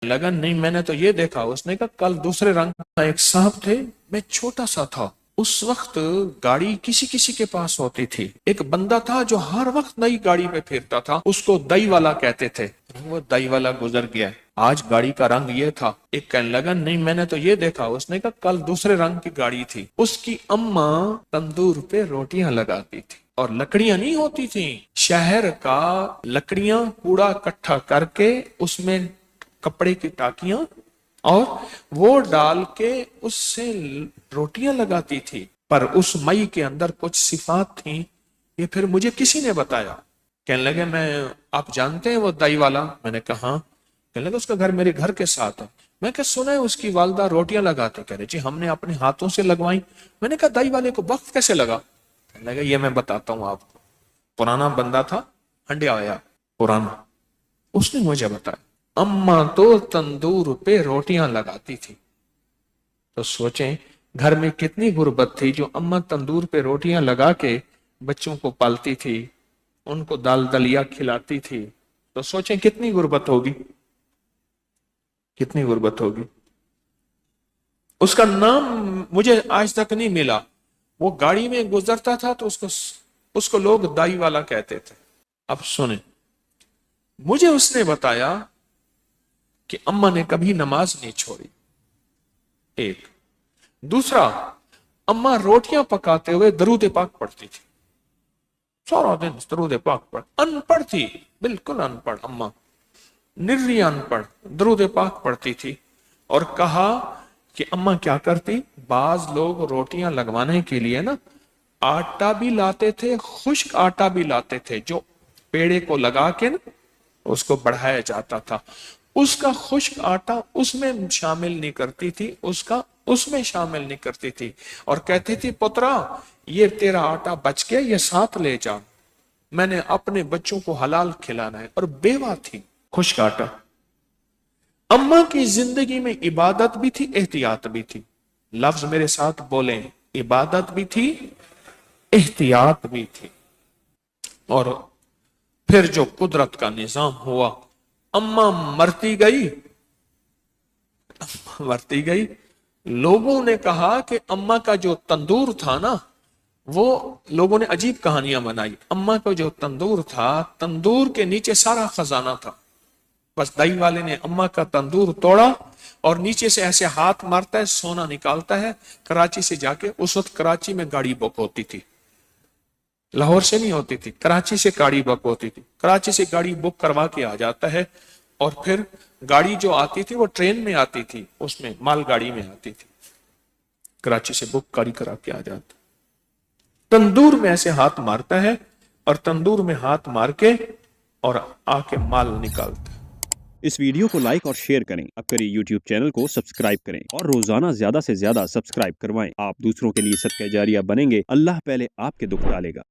लगा नहीं, मैंने तो ये देखा। उसने कहा कल दूसरे रंग का एक साहब थे, मैं छोटा सा था। उस वक्त गाड़ी किसी किसी के पास होती थी। एक बंदा था जो हर वक्त नई गाड़ी पे फिरता था, उसको दई वाला कहते थे। वो दई वाला गुजर गया। आज गाड़ी का रंग ये था। एक कहने लगा नहीं, मैंने तो ये देखा। उसने कहा कल दूसरे रंग की गाड़ी थी। उसकी अम्मा तंदूर पे रोटियां लगाती थी और लकड़ियां नहीं होती थी, शहर का लकड़ियां कूड़ा इकट्ठा करके उसमें कपड़े की टाकियां और वो डाल के उससे रोटियां लगाती थी। पर उस मई के अंदर कुछ सिफात थी, ये फिर मुझे किसी ने बताया। कहने लगे मैं, आप जानते हैं वो दाई वाला? मैंने कहा हाँ। कहने लगे उसका घर मेरे घर के साथ है। मैं क्या सुना है उसकी वालदा रोटियां लगाते। कह रहे जी हमने अपने हाथों से लगवाई। मैंने कहा दाई वाले को वक्त कैसे लगा? कहने लगे ये मैं बताता हूँ आपको। पुराना बंदा था, हंडिया होया पुराना, उसने मुझे बताया अम्मा तो तंदूर पे रोटियां लगाती थी। तो सोचें घर में कितनी गुर्बत थी, जो अम्मा तंदूर पे रोटियां लगा के बच्चों को पालती थी, उनको दाल दलिया खिलाती थी। तो सोचें कितनी गुर्बत होगी, कितनी गुर्बत होगी। उसका नाम मुझे आज तक नहीं मिला। वो गाड़ी में गुजरता था तो उसको लोग दाई वाला कहते थे। अब सुने, मुझे उसने बताया कि अम्मा ने कभी नमाज नहीं छोड़ी। एक दूसरा, अम्मा रोटियां पकाते हुए दरूद पाक पढ़ती थी। सारा दिन दरूद पाक पढ़, अनपढ़ थी, बिल्कुल अनपढ़ अम्मा, निर्री अनपढ़, दरूद पाक पढ़ती थी। और कहा कि अम्मा क्या करती, बाज लोग रोटियां लगवाने के लिए ना आटा भी लाते थे, खुश्क आटा भी लाते थे, जो पेड़े को लगा के ना उसको बढ़ाया जाता था। उसका खुश्क आटा उसमें शामिल नहीं करती थी, उसका उसमें शामिल नहीं करती थी। और कहती थी पुत्रा ये तेरा आटा बच गया, ये साथ ले जा, मैंने अपने बच्चों को हलाल खिलाना है। और बेवा थी, खुश्क आटा। अम्मा की जिंदगी में इबादत भी थी, एहतियात भी थी। लफ्ज मेरे साथ बोले, इबादत भी थी, एहतियात भी थी। और फिर जो कुदरत का निजाम हुआ, अम्मा मरती गई, मरती गई। लोगों ने कहा कि अम्मा का जो तंदूर था ना, वो लोगों ने अजीब कहानियां बनाई। अम्मा का जो तंदूर था, तंदूर के नीचे सारा खजाना था। बस दही वाले ने अम्मा का तंदूर तोड़ा और नीचे से ऐसे हाथ मारता है, सोना निकालता है। कराची से जाके, उस वक्त कराची में गाड़ी बुक होती थी, लाहौर से नहीं होती थी, कराची से गाड़ी बुक होती थी। कराची से गाड़ी बुक करवा के आ जाता है और फिर गाड़ी जो आती थी वो ट्रेन में आती थी, उसमें मालगाड़ी में आती थी। कराची से बुक गाड़ी करा के आ जाता, तंदूर में ऐसे हाथ मारता है और तंदूर में हाथ मार के और आके माल निकालता है। इस वीडियो को लाइक और शेयर करें। अब करिए YouTube चैनल को सब्सक्राइब करें और रोजाना ज्यादा से ज्यादा सब्सक्राइब करवाएं। आप दूसरों के लिए सदका जारिया बनेंगे। अल्लाह पहले आपके दुख टालेगा।